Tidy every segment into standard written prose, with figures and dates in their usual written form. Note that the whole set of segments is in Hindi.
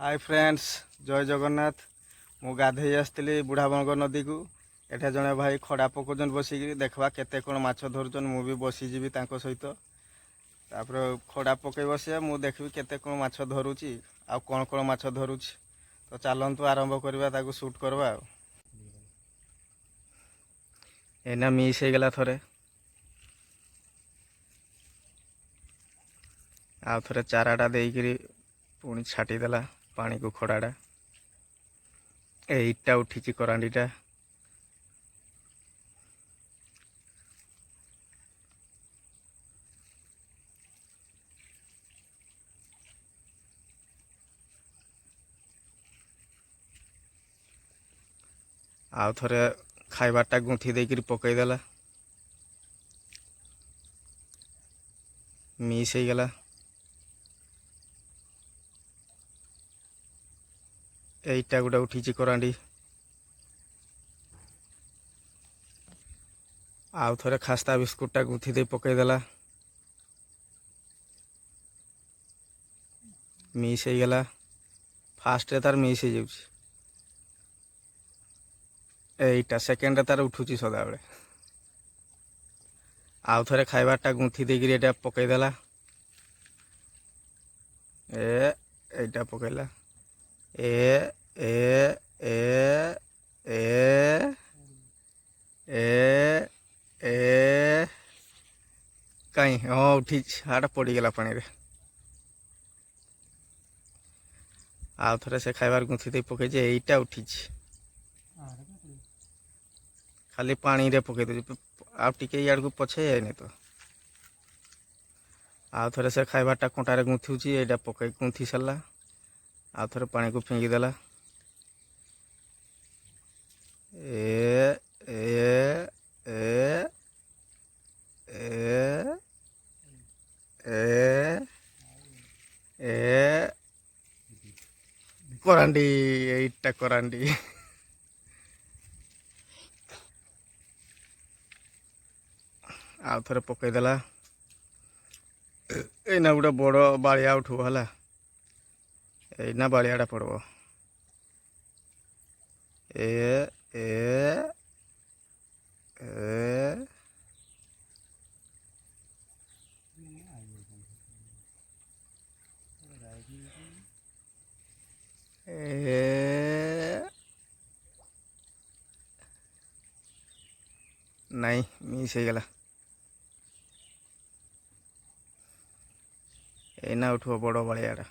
हाय फ्रेंड्स, जय जगन्नाथ। मु गाधे आसती बुढ़ाबंग नदी को। एठे जड़े भाई खड़ा पकाउन बसिक देखा केते कौन माछ धरुचन। मु भी बसीजी सहित तापर खड़ा पकई बसिया मु देखी केते कौन माछ धरुची आ कौन कौन माछ धरुची। तो चलतु आरंभ करवा सुट करवा। एना मिस हो गला थरे आउ थे चाराटा देकरी पुणी छाटीदेला पानी को खड़ाटा। एटा उठी करांडीटा आउ थे खाइबारटा गुंथी देकरी पकईदेला मिस हो गला। एटा गोटे उठी करांडी आउ थे खास्ता बिस्कुटा गुंथी दे पकईदेला मिस हो गला। फास्ट रे तार मिस हो जाउछि। एटा सेकेंड तार उठुची सदा बेले आउ थे खाइबारटा गुंथी देकरी एटा पकईदेला। एटा पकईला ए ए ए ए ए ए कहीं हाँ उठी हाटा पड़गला पानी रे। आउ थे से खाइबार गुंथी दे पकई एटा उठी खाली पानी रे पकई दे आ टिके यार को पछे जाए तो आउ थे से खाइबारटा कंटारे गुंथुची एटा पकई गुंथी सारा आउ थे पानी को फिंगिदेला ए ए ए ए ए ए करांडी एटा करांडी आउ थे पकईदेला। एना गोटे बड़ बाड़िया उठू है एना बाड़ियाटा पड़ब ए ए ए नहीं मिस हो गला। एना उठो बड़ बाड़ियाटा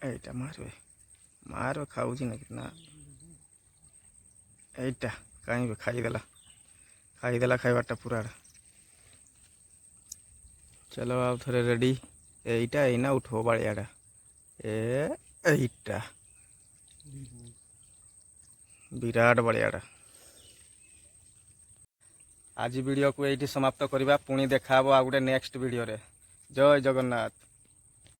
एटा मारवे मार खाऊची ना कितना एटा कहीं खाईदेला खाइबारटा पूरा। चलो आउ थे रेडी एटा एना उठो बाड़ियाटा एटा विराट बाड़ियाटा। आज वीडियो को ये समाप्त करवा पुणी देखा आ गोटे नेक्स्ट वीडियो रे। जय जगन्नाथ।